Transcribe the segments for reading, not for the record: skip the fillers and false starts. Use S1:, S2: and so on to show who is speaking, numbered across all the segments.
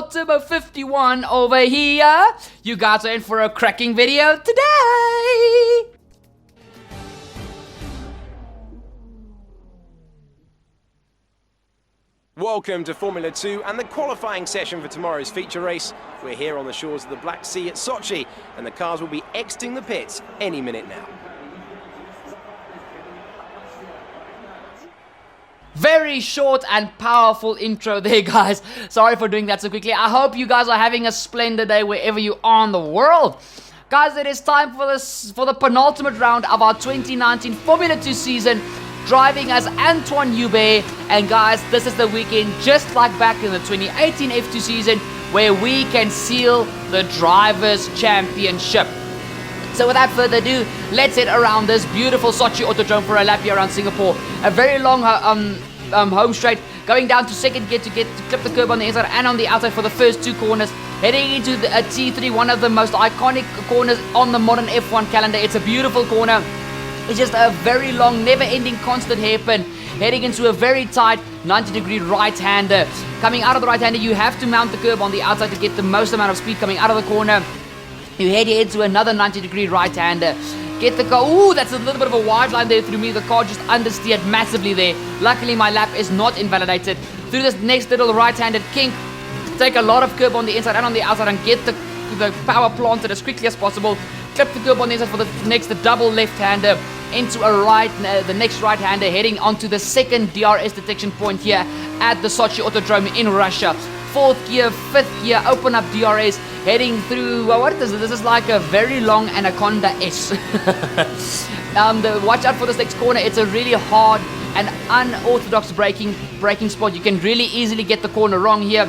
S1: Sport Turbo 51 over here. You guys are in for a cracking video today.
S2: Welcome to Formula 2 and the qualifying session for tomorrow's feature race. We're here on the shores of the Black Sea at Sochi, and the cars will be exiting the pits any minute now.
S1: Very short and powerful intro there, guys. Sorry for doing that so quickly. I hope you guys are having a splendid day wherever you are in the world. Guys, it is time for the penultimate round of our 2019 Formula 2 season, driving as Antoine Hubert. And guys, this is the weekend just like back in the 2018 F2 season where we can seal the Drivers' Championship. So without further ado, let's head around this beautiful Sochi Autodrome for a lap here around Singapore. A very long home straight, going down to second gear to clip the curb on the inside and on the outside for the first two corners. Heading into a T3, one of the most iconic corners on the modern F1 calendar. It's a beautiful corner. It's just a very long, never-ending, constant hairpin. Heading into a very tight 90-degree right-hander. Coming out of the right-hander, you have to mount the curb on the outside to get the most amount of speed coming out of the corner. You head into another 90-degree right-hander. Get the car. Ooh, that's a little bit of a wide line there through me. The car just understeered massively there. Luckily, my lap is not invalidated. Through this next little right-handed kink, take a lot of curb on the inside and on the outside and get the power planted as quickly as possible. Clip the curb on the inside for the next double left-hander. Into the next right-hander, heading onto the second DRS detection point here at the Sochi Autodrome in Russia. Fourth gear, fifth gear, open up DRS, heading through, well, what is this? This is like a very long Anaconda S. Watch out for this next corner. It's a really hard and unorthodox braking spot. You can really easily get the corner wrong here.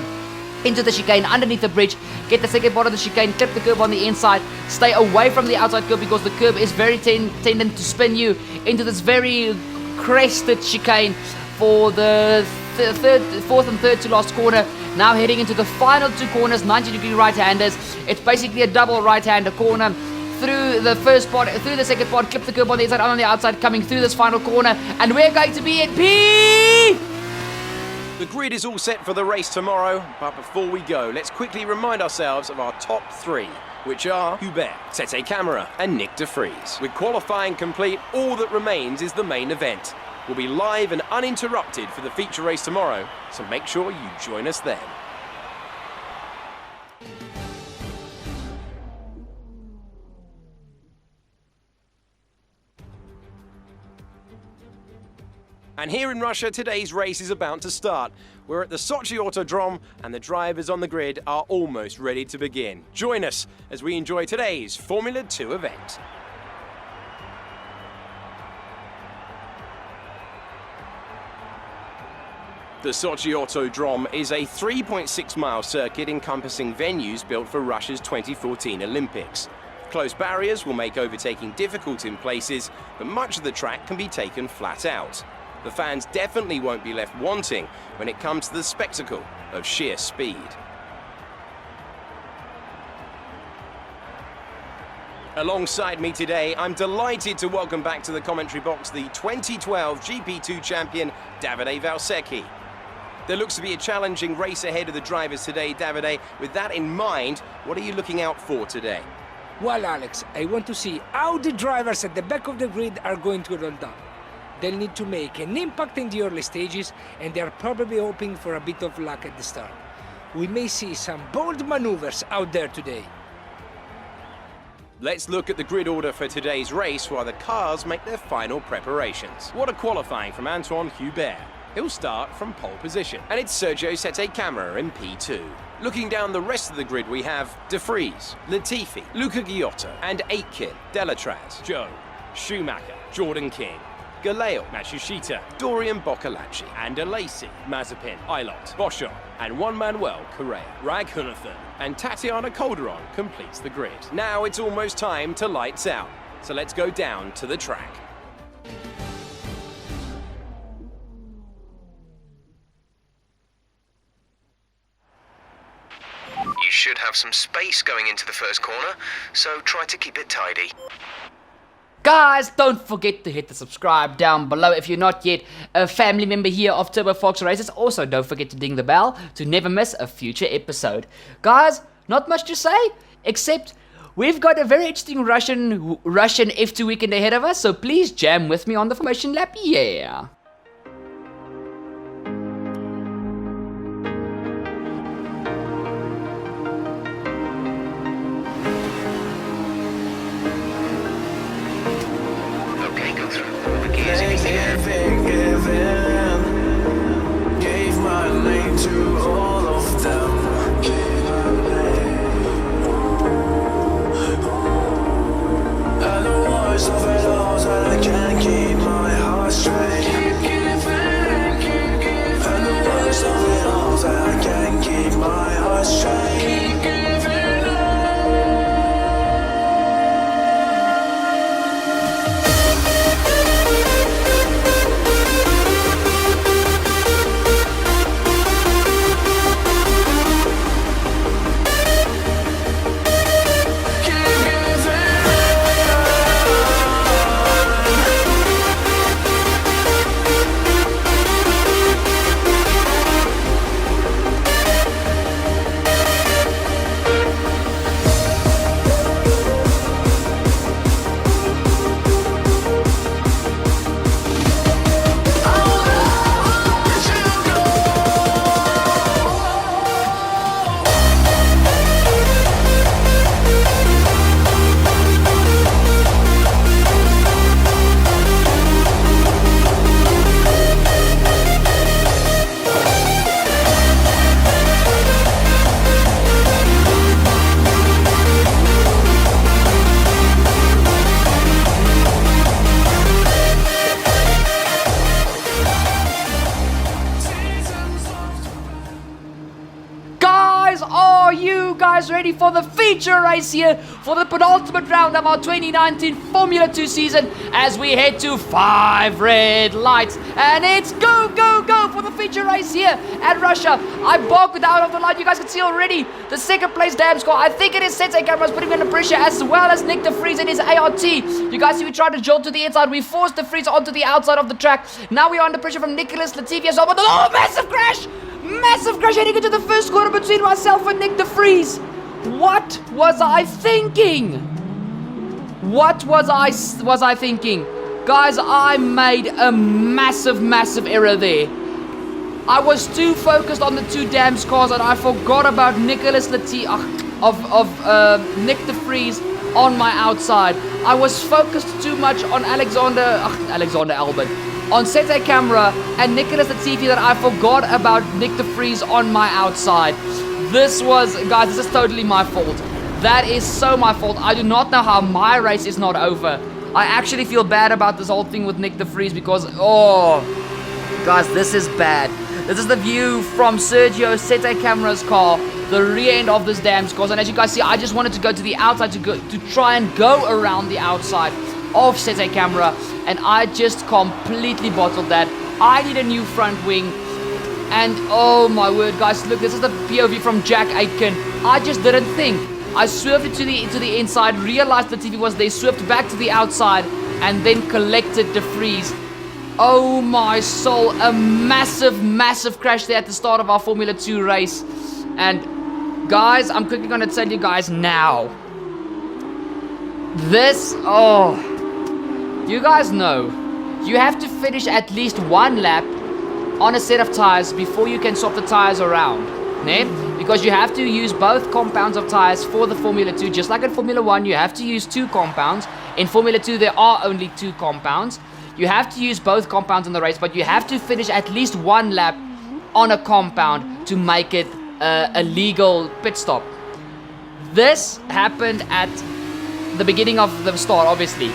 S1: Into the chicane, underneath the bridge, get the second part of the chicane, clip the curb on the inside, stay away from the outside curb because the curb is very tendent to spin you into this very crested chicane for the fourth and third to last corner. Now heading into the final two corners, 90-degree right-handers. It's basically a double right-hander corner. Through the first part, through the second part, clip the curb on the inside and on the outside, coming through this final corner, and we're going to be in P!
S2: The grid is all set for the race tomorrow, but before we go, let's quickly remind ourselves of our top three, which are Hubert, Tete Camara and Nick de Vries. With qualifying complete, all that remains is the main event. We'll be live and uninterrupted for the feature race tomorrow, so make sure you join us then. And here in Russia, today's race is about to start. We're at the Sochi Autodrome, and the drivers on the grid are almost ready to begin. Join us as we enjoy today's Formula 2 event. The Sochi Autodrome is a 3.6-mile circuit encompassing venues built for Russia's 2014 Olympics. Close barriers will make overtaking difficult in places, but much of the track can be taken flat out. The fans definitely won't be left wanting when it comes to the spectacle of sheer speed. Alongside me today, I'm delighted to welcome back to the commentary box the 2012 GP2 champion, Davide Valsecchi. There looks to be a challenging race ahead of the drivers today, Davide. With that in mind, what are you looking out for today?
S3: Well, Alex, I want to see how the drivers at the back of the grid are going to roll down. They'll need to make an impact in the early stages, and they're probably hoping for a bit of luck at the start. We may see some bold maneuvers out there today.
S2: Let's look at the grid order for today's race while the cars make their final preparations. What a qualifying from Antoine Hubert. He'll start from pole position. And it's Sergio Sette Camara in P2. Looking down the rest of the grid, we have de Vries, Latifi, Luca Ghiotto, and Aitken, Delatraz, Joe, Schumacher, Jordan King, Galeo, Matsushita, Dorian Boccalacci, and Alesi, Mazepin, Ilott, Boschon, and Juan Manuel Correa. Raghunathan and Tatiana Calderon completes the grid. Now it's almost time to lights out, so let's go down to the track.
S4: You should have some space going into the first corner, so try to keep it tidy.
S1: Guys, don't forget to hit the subscribe down below if you're not yet a family member here of Turbo Fox Races. Also, don't forget to ding the bell to never miss a future episode. Guys, not much to say, except we've got a very interesting Russian F2 weekend ahead of us, so please jam with me on the formation lap, yeah.
S4: Okay, go through all the gears if you can.
S5: Gave my name to all of them. And the worst of it all is that I can't keep my heart straight. And the worst of it all is that I can't keep my heart straight.
S1: Are you guys ready for the feature race here for the penultimate round of our 2019 Formula 2 season as we head to 5 red lights? And it's go, go, go for the feature race here at Russia. I bogged out of the line. You guys can see already the second place damn score. I think it is Sensei Cameras putting me under pressure, as well as Nick de Vries and his ART. You guys see we tried to jolt to the inside. We forced de Vries onto the outside of the track. Now we are under pressure from Nicholas Latifi as well. But oh, massive crash! Massive crash heading into the first corner between myself and Nick de Vries. What was I thinking? What was I thinking? Guys, I made a massive error there. I was too focused on the two damn cars and I forgot about Nicholas Latifi Nick de Vries on my outside. I was focused too much on Alexander Albon, on Sete Camera and Nicholas Latifi, that I forgot about Nick de Vries on my outside. This is totally my fault. That is so my fault. I do not know how my race is not over. I actually feel bad about this whole thing with Nick de Vries because, oh, guys, this is bad. This is the view from Sergio Sete Camera's car, the rear end of this damn course. And as you guys see, I just wanted to go to the outside to try and go around the outside of Sete Camera, and I just completely bottled that. I need a new front wing, and oh my word, guys, look, this is the POV from Jack Aitken. I just didn't think. I swerved it to the inside, realized the TV was there, swerved back to the outside, and then collected de Vries. Oh my soul, a massive crash there at the start of our Formula 2 race. And guys, I'm quickly gonna tell you guys now. You guys know, you have to finish at least one lap on a set of tires before you can swap the tires around, né? Because you have to use both compounds of tires for the Formula 2. Just like in Formula 1, you have to use 2 compounds. In Formula 2, there are only 2 compounds. You have to use both compounds in the race, but you have to finish at least one lap on a compound to make it a legal pit stop. This happened at the beginning of the start, obviously.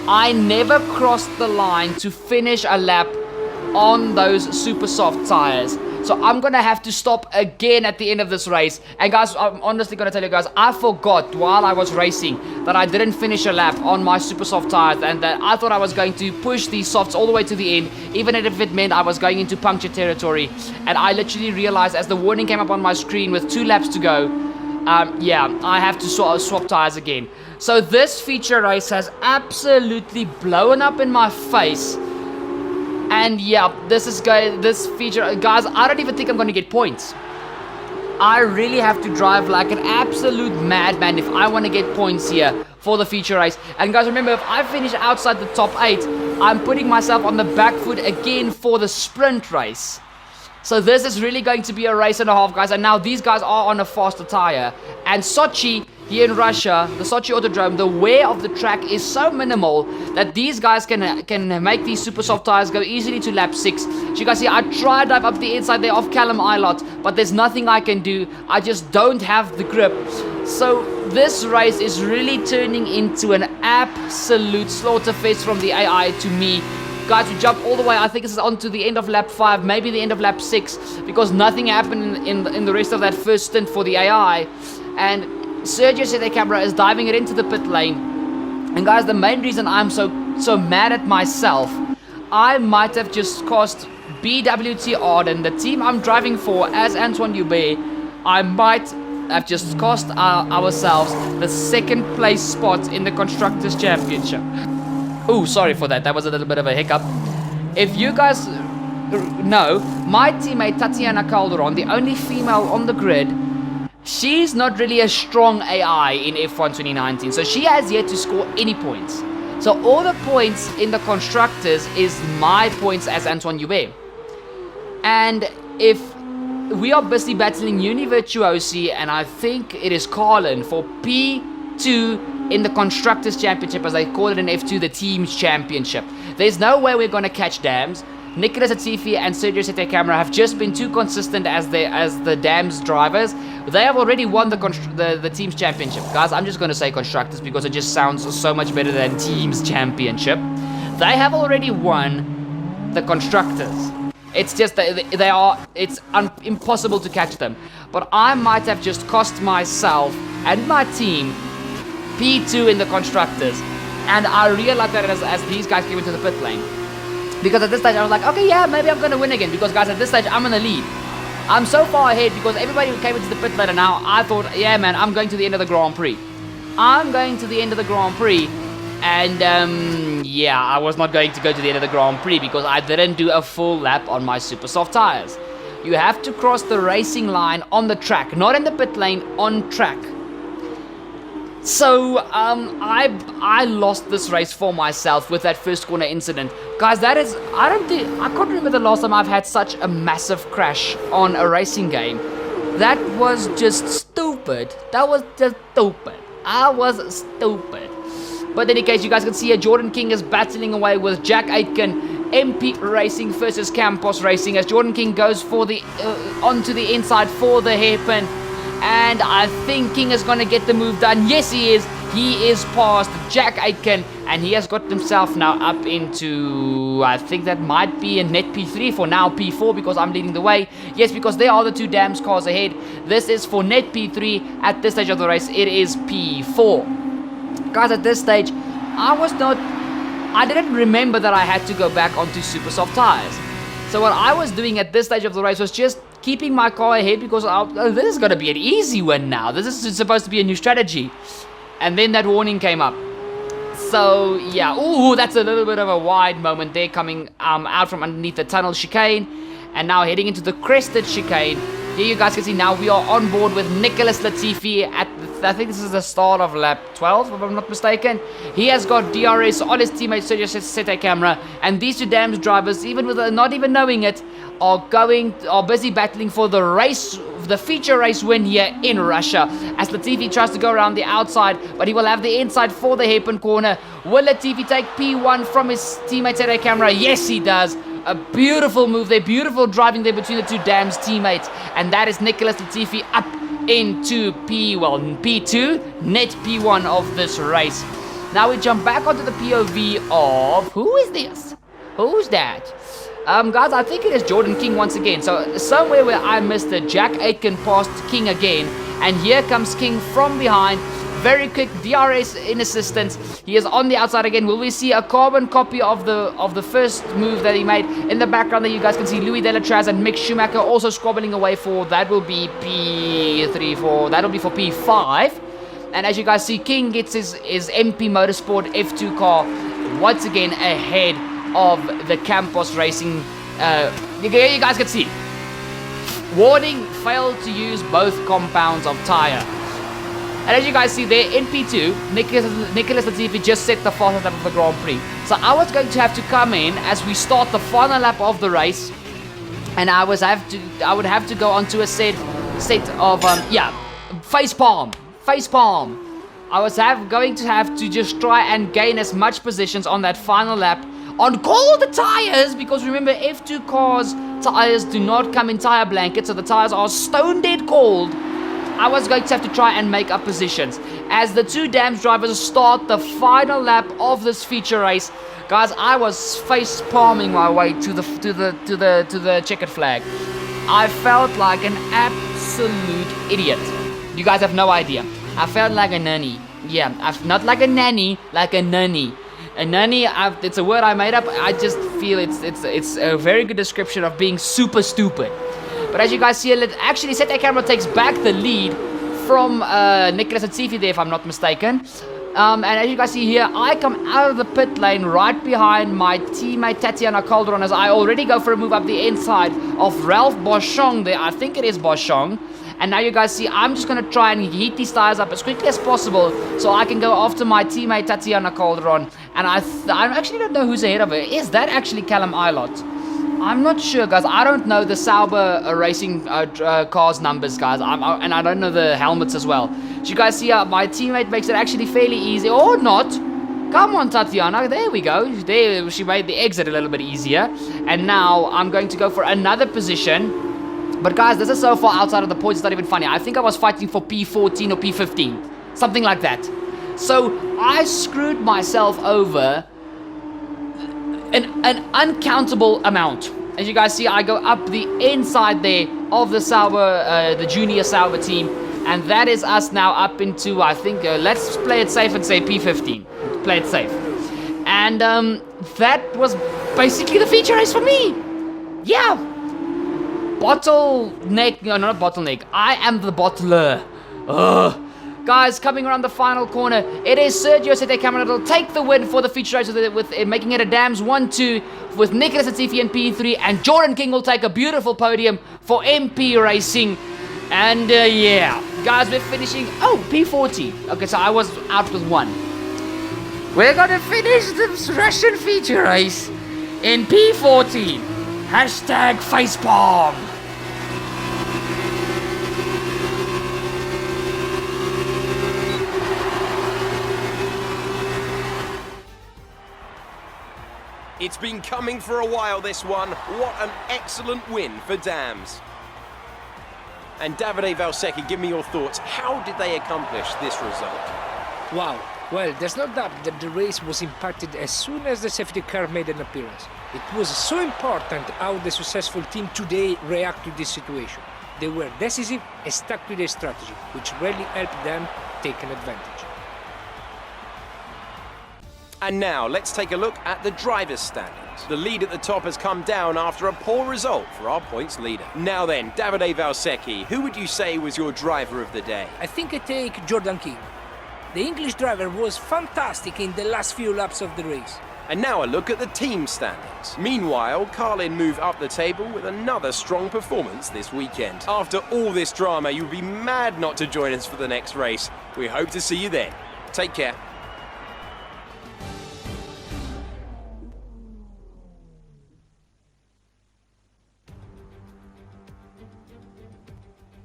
S1: I never crossed the line to finish a lap on those super soft tires. So I'm gonna have to stop again at the end of this race. And guys, I'm honestly gonna tell you guys, I forgot while I was racing that I didn't finish a lap on my super soft tires, and that I thought I was going to push these softs all the way to the end, even if it meant I was going into puncture territory. And I literally realized as the warning came up on my screen with 2 laps to go, yeah, I have to swap tires again. So this feature race has absolutely blown up in my face. And yeah, this feature, guys, I don't even think I'm going to get points. I really have to drive like an absolute madman if I want to get points here for the feature race. And guys, remember, if I finish outside the top 8, I'm putting myself on the back foot again for the sprint race. So this is really going to be a race and a half, guys. And now these guys are on a faster tire. And Sochi, here in Russia, the Sochi Autodrome, the wear of the track is so minimal that these guys can make these super soft tires go easily to lap 6. So you guys see, I tried dive up the inside there of Callum Ilott, but there's nothing I can do. I just don't have the grip. So this race is really turning into an absolute slaughterfest from the AI to me. Guys, we jumped all the way, I think this is on to the end of lap 5, maybe the end of lap 6, because nothing happened in the rest of that first stint for the AI. And Sergio Sete Camera is diving it into the pit lane. And guys, the main reason I'm so mad at myself, I might have just cost BWT Arden, the team I'm driving for as Antoine Hubert, I might have just cost ourselves the 2nd place spot in the Constructors' Championship. Oh, sorry for that. That was a little bit of a hiccup. If you guys know, my teammate Tatiana Calderon, the only female on the grid, she's not really a strong AI in F1 2019. So she has yet to score any points. So all the points in the Constructors is my points as Antoine Hubert. And if we are busy battling Univirtuosi, and I think it is Carlin for P2 in the Constructors' Championship, as they call it in F2, the Teams Championship. There's no way we're going to catch Dams. Nicolas Latifi and Sergio Sete Camera have just been too consistent as the Dams drivers. They have already won the Teams Championship. Guys, I'm just going to say Constructors because it just sounds so much better than Teams Championship. They have already won the Constructors. It's just it's impossible to catch them. But I might have just cost myself and my team P2 in the Constructors, and I realized that as these guys came into the pit lane, because at this stage I was like, okay, yeah, maybe I'm gonna win again, because guys, at this stage I'm in the lead. I'm so far ahead because everybody came into the pit lane, and now I thought, yeah man, I'm going to the end of the Grand Prix. I'm going to the end of the Grand Prix, and yeah, I was not going to go to the end of the Grand Prix because I didn't do a full lap on my super soft tires. You have to cross the racing line on the track, not in the pit lane, on track. So, I lost this race for myself with that first corner incident. Guys, I can't remember the last time I've had such a massive crash on a racing game. That was just stupid. That was just stupid. I was stupid. But in any case, you guys can see here, Jordan King is battling away with Jack Aitken, MP Racing versus Campos Racing, as Jordan King goes for the onto the inside for the hairpin. And I think King is going to get the move done. Yes, he is. He is past Jack Aitken, and he has got himself now up into, I think that might be a net P3 for now, P4, because I'm leading the way. Yes, because there are the two Dams cars ahead. This is for net P3. At this stage of the race, it is P4. Guys, at this stage, I didn't remember that I had to go back onto super soft tires. So what I was doing at this stage of the race was just keeping my car ahead, because this is going to be an easy win now. This is supposed to be a new strategy. And then that warning came up. So, yeah. Ooh, that's a little bit of a wide moment there, coming out from underneath the tunnel chicane. And now heading into the crested chicane. Here you guys can see now we are on board with Nicolas Latifi at I think this is the start of lap 12, if I'm not mistaken. He has got DRS on his teammate Sergio Sete Camera, and these two Dams drivers, even with not even knowing it, are busy battling for the race, the feature race win here in Russia. As Latifi tries to go around the outside, but he will have the inside for the hairpin corner. Will Latifi take P1 from his teammate Sete Camera? Yes, he does. A beautiful move there, beautiful driving there between the two Dams teammates, and that is Nicolas Latifi up into P2, net P1 of this race. Now we jump back onto the POV of, who is this? Who's that? Guys, I think it is Jordan King once again. So somewhere where I missed it, Jack Aitken passed King again, and here comes King from behind. very quick DRS in assistance. He is on the outside again. Will we see a carbon copy of the first move that he made? In the background there you guys can see Louis Delatraz and Mick Schumacher also squabbling away for, that will be P3, that'll be for P5. And as you guys see, King gets his MP Motorsport F2 car once again ahead of the Campos Racing. You guys can see. Warning, failed to use both compounds of tire. And as you guys see there, in P2, Nicholas Latifi just set the fastest lap of the Grand Prix. So I was going to have to come in as we start the final lap of the race, and I would have to go onto a set of face palm. I was going to have to just try and gain as much positions on that final lap on cold tires, because remember, F2 cars tires do not come in tire blankets, so the tires are stone dead cold. I was going to have to try and make up positions as the two Dams drivers start the final lap of this feature race. Guys, I was face palming my way to the checkered flag. I felt like an absolute idiot. You guys have no idea. I felt like a nanny. Yeah, not like a nanny, like a nanny. A nanny, it's a word I made up. I just feel it's a very good description of being super stupid. But as you guys see, actually Sete Camera takes back the lead from Nicholas Latifi there, if I'm not mistaken. And as you guys see here, I come out of the pit lane right behind my teammate Tatiana Calderon as I already go for a move up the inside of Ralph Boschong there. I think it is Boschong. And now you guys see, I'm just going to try and heat these tires up as quickly as possible so I can go after my teammate Tatiana Calderon. And I actually don't know who's ahead of her. Is that actually Callum Ilott? I'm not sure, guys. I don't know the Sauber racing cars numbers, guys. And I don't know the helmets as well. So you guys see, my teammate makes it actually fairly easy. Or not. Come on, Tatiana. There we go. There, she made the exit a little bit easier. And now I'm going to go for another position. But guys, this is so far outside of the points, it's not even funny. I think I was fighting for P14 or P15. Something like that. So I screwed myself over an uncountable amount. As you guys see, I go up the inside there of the Sauber, the junior Sauber team. And that is us now up into, I think, let's play it safe and say P15. Play it safe. And that was basically the feature race for me. Yeah. Bottleneck, no, not bottleneck. I am the bottler. Ugh. Guys, coming around the final corner, it is Sergio Sete Camera that'll take the win for the feature race with making it a Dams 1-2 with Nicholas Latifi in P3, and Jordan King will take a beautiful podium for MP Racing. And yeah, guys, we're finishing. Oh, P40. Okay, so I was out with one. We're gonna finish this Russian feature race in P14. Hashtag facepalm.
S2: It's been coming for a while, this one. What an excellent win for Dams. And Davide Valsecchi, give me your thoughts. How did they accomplish this result?
S3: Wow. Well, there's no doubt that the race was impacted as soon as the safety car made an appearance. It was so important how the successful team today react to this situation. They were decisive and stuck to their strategy, which really helped them take an advantage.
S2: And now, let's take a look at the driver's standings. The lead at the top has come down after a poor result for our points leader. Now then, Davide Valsecchi, who would you say was your driver of the day?
S3: I think I take Jordan King. The English driver was fantastic in the last few laps of the race.
S2: And now a look at the team standings. Meanwhile, Carlin moved up the table with another strong performance this weekend. After all this drama, you'll be mad not to join us for the next race. We hope to see you then. Take care.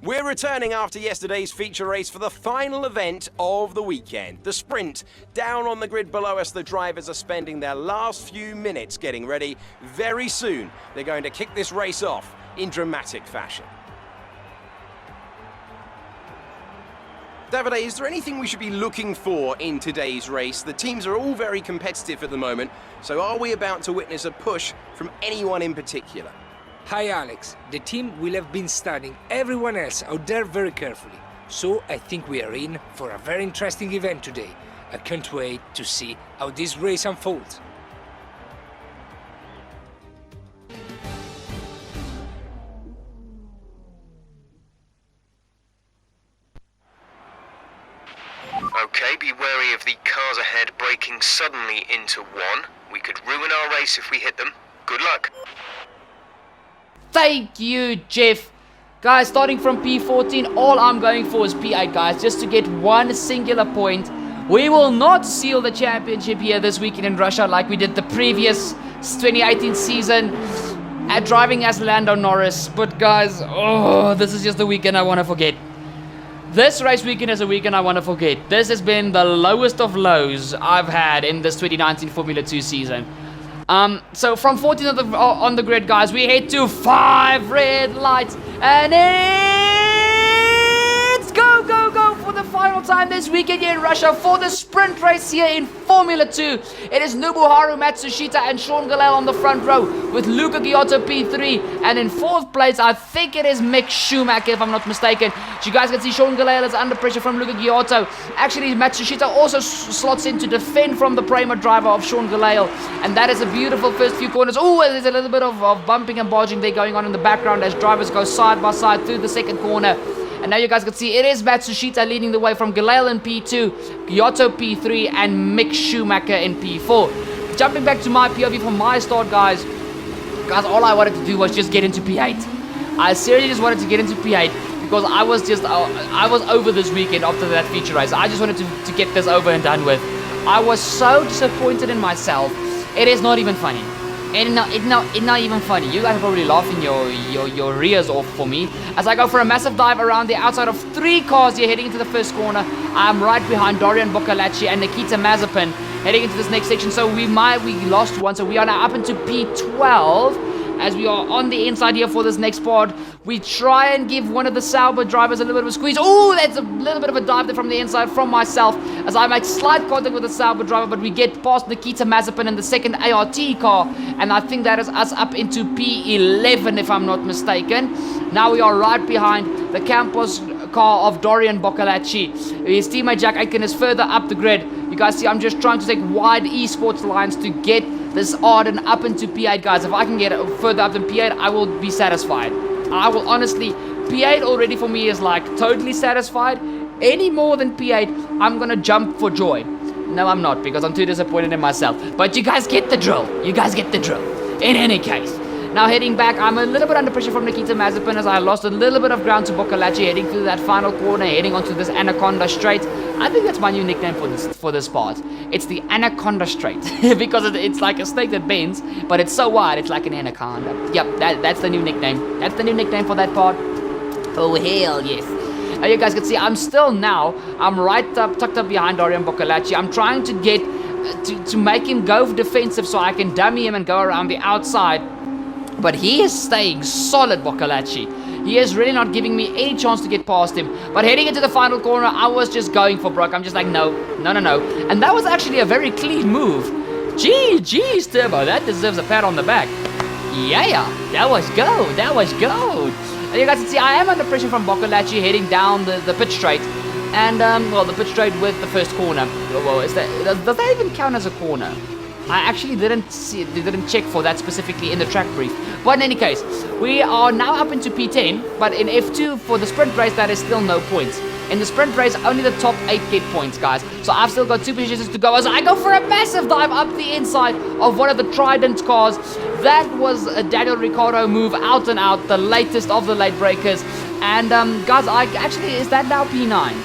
S2: We're returning after yesterday's feature race for the final event of the weekend, the sprint. Down on the grid below us, the drivers are spending their last few minutes getting ready. Very soon, they're going to kick this race off in dramatic fashion. Davide, is there anything we should be looking for in today's race? The teams are all very competitive at the moment, so are we about to witness a push from anyone in particular?
S3: Hi Alex, the team will have been studying everyone else out there very carefully. So I think we are in for a very interesting event today. I can't wait to see how this race unfolds.
S6: Okay, be wary of the cars ahead braking suddenly into one. We could ruin our race if we hit them. Good luck.
S1: Thank you, Jeff. Guys, starting from P14, all I'm going for is P8, guys, just to get one singular point. We will not seal the championship here this weekend in Russia like we did the previous 2018 season at driving as Lando Norris. But guys, oh, this is just the weekend I want to forget. This race weekend is a weekend I want to forget. This has been the lowest of lows I've had in this 2019 Formula 2 season. So from 14th on the grid, guys, we head to 5 red lights, and it's go, go, go for the final time this weekend here in Russia for the sprint race here in Formula 2. It is Nobuharu Matsushita and Sean Gelael on the front row with Luca Giotto P3, and in 4th place, I think it is Mick Schumacher, if I'm not mistaken. As you guys can see, Sean Gelael is under pressure from Luca Giotto. Actually, Matsushita also slots in to defend from the Prema driver of Sean Gelael, and that is a beautiful first few corners. Oh, there's a little bit of bumping and barging there going on in the background as drivers go side by side through the second corner. And now you guys can see it is Matsushita leading the way from Gelael in P2, Giotto P3, and Mick Schumacher in P4. Jumping back to my POV from my start, guys, all I wanted to do was just get into P8. I seriously just wanted to get into P8 because I was over this weekend after that feature race. I just wanted to get this over and done with. I was so disappointed in myself. It is not even funny. It's not even funny. You guys are probably laughing your rears off for me as I go for a massive dive around the outside of 3 cars here heading into the first corner. I'm right behind Dorian Boccolacci and Nikita Mazepin heading into this next section. So we lost one, so we are now up into P12 as we are on the inside here for this next pod. We try and give one of the Sauber drivers a little bit of a squeeze. Oh, that's a little bit of a dive there from the inside from myself as I make slight contact with the Sauber driver, but we get past Nikita Mazepin in the second ART car, and I think that is us up into P11 if I'm not mistaken. Now we are right behind the Campos car of Dorian Boccolacci. His teammate Jack Aitken is further up the grid. You guys see I'm just trying to take wide esports lines to get this Arden up into P8, guys. If I can get further up than P8, I will be satisfied. I will honestly, P8 already for me is like totally satisfied. Any more than P8, I'm gonna jump for joy. No, I'm not, because I'm too disappointed in myself. But you guys get the drill. You guys get the drill. In any case. Now heading back, I'm a little bit under pressure from Nikita Mazepin as I lost a little bit of ground to Boccolacci heading through that final corner, heading onto this Anaconda Straight. I think that's my new nickname for this part. It's the Anaconda Straight because it's like a snake that bends, but it's so wide, it's like an anaconda. Yep, that's the new nickname. That's the new nickname for that part. Oh, hell yes. You guys can see I'm right tucked up behind Dorian Boccolacci. I'm trying to get to make him go defensive so I can dummy him and go around the outside. But he is staying solid, Boccolacci. He is really not giving me any chance to get past him. But heading into the final corner, I was just going for broke. I'm just like, no. And that was actually a very clean move. Geez, Turbo, that deserves a pat on the back. Yeah, that was gold. And you guys can see I am under pressure from Boccolacci heading down the pit straight. And, the pit straight with the first corner. Well, does that even count as a corner? I actually didn't check for that specifically in the track brief. But in any case, we are now up into P10, but in F2 for the sprint race, that is still no points. In the sprint race, only the top 8 get points, guys. So I've still got 2 positions to go as I go for a massive dive up the inside of one of the Trident cars. That was a Daniel Ricciardo move, out and out, the latest of the late breakers. And guys, is that now P9?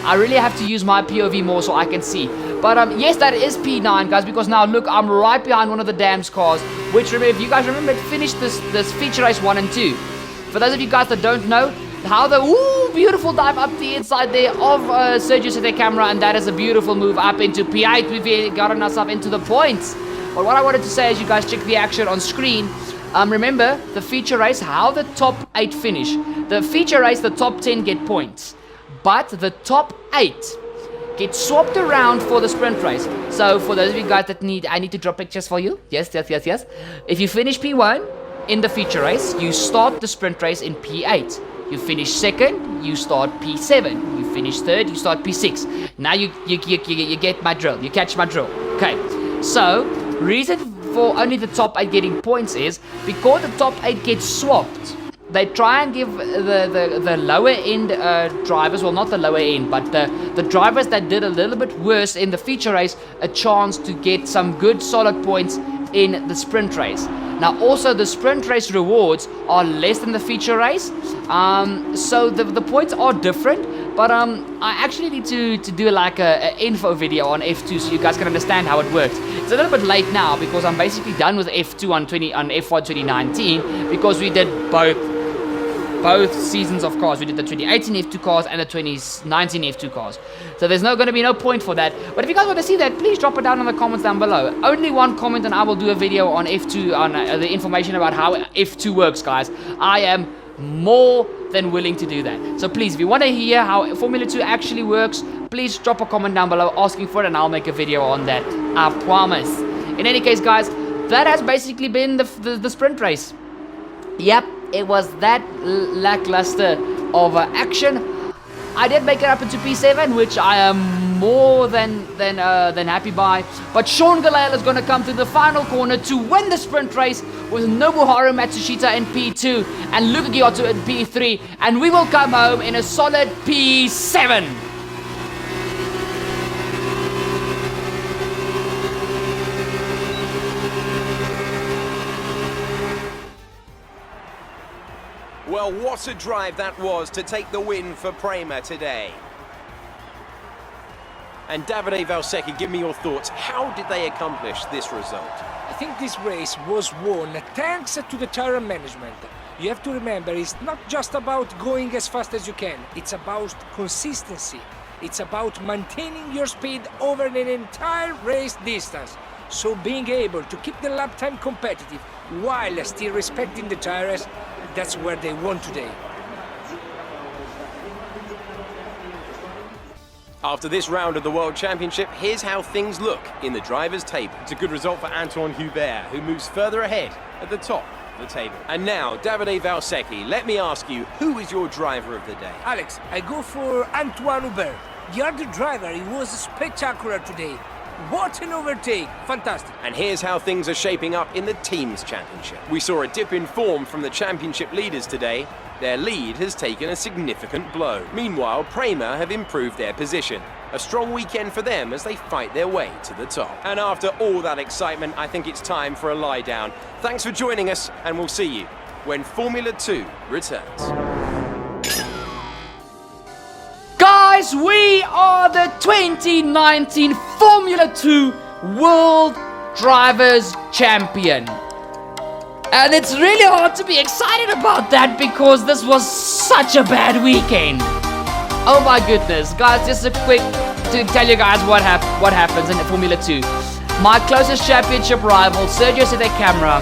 S1: I really have to use my POV more so I can see. But yes, that is P9, guys, because now look, I'm right behind one of the Dams cars, which, if you guys remember, it finished this feature race 1 and 2. For those of you guys that don't know, how the beautiful dive up the inside there of Sergio Sette Camera, and that is a beautiful move up into P8. We've gotten ourselves into the points. But what I wanted to say as you guys check the action on screen, remember the feature race, how the top 8 finish. The feature race, the top 10 get points, but the top 8 get swapped around for the sprint race. So for those of you guys that I need to drop pictures for you. Yes. If you finish P1 in the feature race, you start the sprint race in P8. You finish second, you start P7. You finish third, you start P6. Now you get my drill. You catch my drill. Okay. So, reason for only the top 8 getting points is because the top 8 get swapped. They try and give the lower end drivers, well, not the lower end, but the drivers that did a little bit worse in the feature race a chance to get some good solid points in the sprint race. Now also the sprint race rewards are less than the feature race, so the points are different, but I actually need to do like a info video on F2 so you guys can understand how it works. It's a little bit late now because I'm basically done with F2 on F1 2019 because we did both seasons of cars. We did the 2018 F2 cars and the 2019 F2 cars. So there's going to be no point for that. But if you guys want to see that, please drop it down in the comments down below. Only one comment and I will do a video on F2, on the information about how F2 works, guys. I am more than willing to do that. So please, if you want to hear how Formula 2 actually works, please drop a comment down below asking for it and I'll make a video on that. I promise. In any case, guys, that has basically been the sprint race. Yep. It was that lackluster of action. I did make it up into P7, which I am more than happy by. But Sean Galale is going to come to the final corner to win the sprint race with Nobuharu Matsushita in P2 and Luka Giotto in P3. And we will come home in a solid P7.
S2: Well, what a drive that was to take the win for Prema today. And Davide Valsecchi, give me your thoughts. How did they accomplish this result?
S3: I think this race was won thanks to the tire management. You have to remember, it's not just about going as fast as you can. It's about consistency. It's about maintaining your speed over an entire race distance. So being able to keep the lap time competitive while still respecting the tires, that's where they won today.
S2: After this round of the World Championship, here's how things look in the driver's table. It's a good result for Antoine Hubert, who moves further ahead at the top of the table. And now, Davide Valsecchi, let me ask you, who is your driver of the day?
S3: Alex, I go for Antoine Hubert. The other driver, he was spectacular today. What an overtake! Fantastic.
S2: And here's how things are shaping up in the Teams Championship. We saw a dip in form from the championship leaders today. Their lead has taken a significant blow. Meanwhile, Prema have improved their position. A strong weekend for them as they fight their way to the top. And after all that excitement, I think it's time for a lie down. Thanks for joining us, and we'll see you when Formula 2 returns.
S1: Guys, we are the 2019 Formula 2 World Drivers Champion. And it's really hard to be excited about that because this was such a bad weekend. Oh my goodness. Guys, just a quick to tell you guys what happens in Formula 2. My closest championship rival, Sergio set a camera.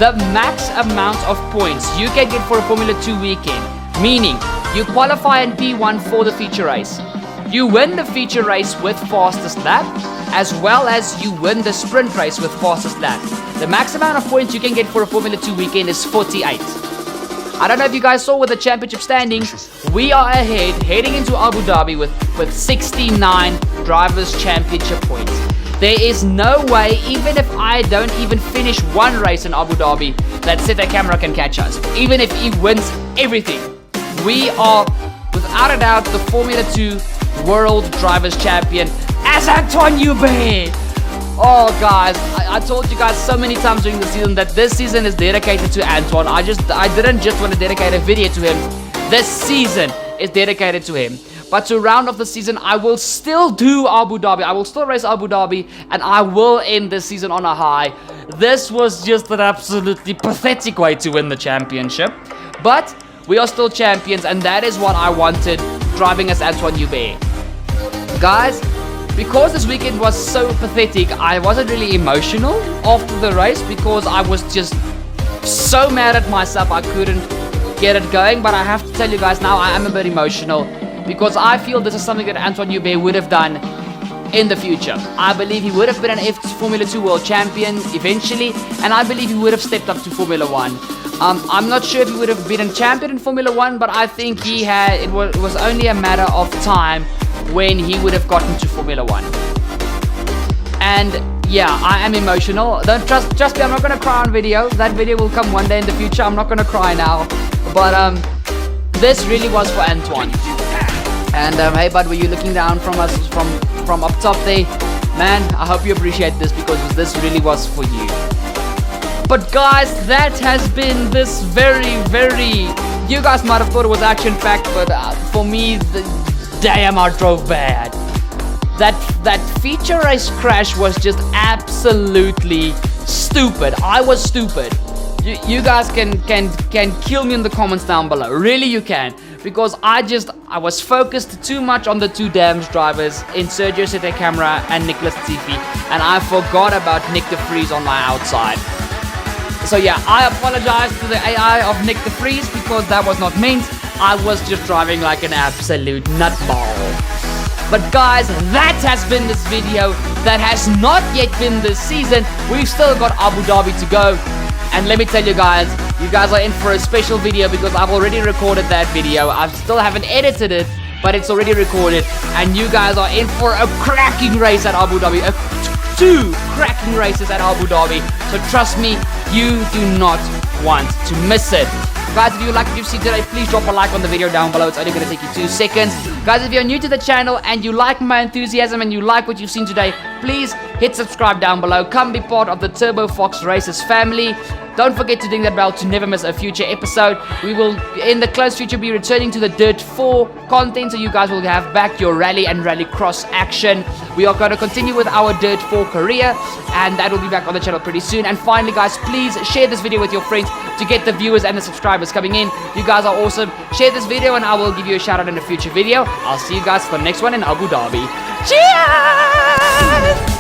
S1: The max amount of points you can get for a Formula 2 weekend, meaning you qualify in P1 for the feature race. You win the feature race with fastest lap, as well as you win the sprint race with fastest lap. The max amount of points you can get for a Formula 2 weekend is 48. I don't know if you guys saw with the championship standings, we are ahead heading into Abu Dhabi with 69 Drivers' Championship points. There is no way, even if I don't even finish one race in Abu Dhabi, that Seta Camera can catch us. Even if he wins everything. We are, without a doubt, the Formula 2 World Drivers Champion as Antoine Hubert. Oh, guys, I told you guys so many times during the season that this season is dedicated to Antoine. I didn't just want to dedicate a video to him. This season is dedicated to him. But to round off the season, I will still do Abu Dhabi. I will still race Abu Dhabi, and I will end this season on a high. This was just an absolutely pathetic way to win the championship. But we are still champions, and that is what I wanted, driving as Antoine Hubert. Guys, because this weekend was so pathetic, I wasn't really emotional after the race because I was just so mad at myself I couldn't get it going. But I have to tell you guys now, I am a bit emotional because I feel this is something that Antoine Hubert would have done in the future. I believe he would have been an Formula 2 World Champion eventually, and I believe he would have stepped up to Formula 1. I'm not sure if he would have been a champion in Formula 1, but I think it was only a matter of time when he would have gotten to Formula 1. And yeah, I am emotional. Don't trust me, I'm not gonna cry on video. That video will come one day in the future. I'm not gonna cry now. But this really was for Antoine. And hey bud, were you looking down from us from up top there? Man, I hope you appreciate this because this really was for you. But guys, that has been this very, you guys might have thought it was action-packed, but for me, damn, I drove bad. That feature race crash was just absolutely stupid. I was stupid. You guys can kill me in the comments down below. Really, you can. Because I was focused too much on the two damage drivers in Sergio Sette Camera and Nicholas Tiffy, and I forgot about Nick de Vries on my outside. So yeah, I apologize to the AI of Nick de Vries because that was not meant. I was just driving like an absolute nutball. But guys, that has been this video. That has not yet been this season. We've still got Abu Dhabi to go. And let me tell you guys are in for a special video because I've already recorded that video. I still haven't edited it, but it's already recorded. And you guys are in for a cracking race at Abu Dhabi. Two cracking races at Abu Dhabi. So trust me, you do not want to miss it. Guys, if you like what you've seen today, please drop a like on the video down below. It's only going to take you 2 seconds. Guys, if you're new to the channel and you like my enthusiasm and you like what you've seen today, please hit subscribe down below. Come be part of the Turbo Fox Races family. Don't forget to ding that bell to never miss a future episode. We will, in the close future, be returning to the Dirt 4 content, so you guys will have back your rally and rallycross action. We are going to continue with our Dirt 4 career, and that will be back on the channel pretty soon. And finally, guys, please share this video with your friends to get the viewers and the subscribers coming in. You guys are awesome. Share this video, and I will give you a shout out in a future video. I'll see you guys for the next one in Abu Dhabi. Cheers!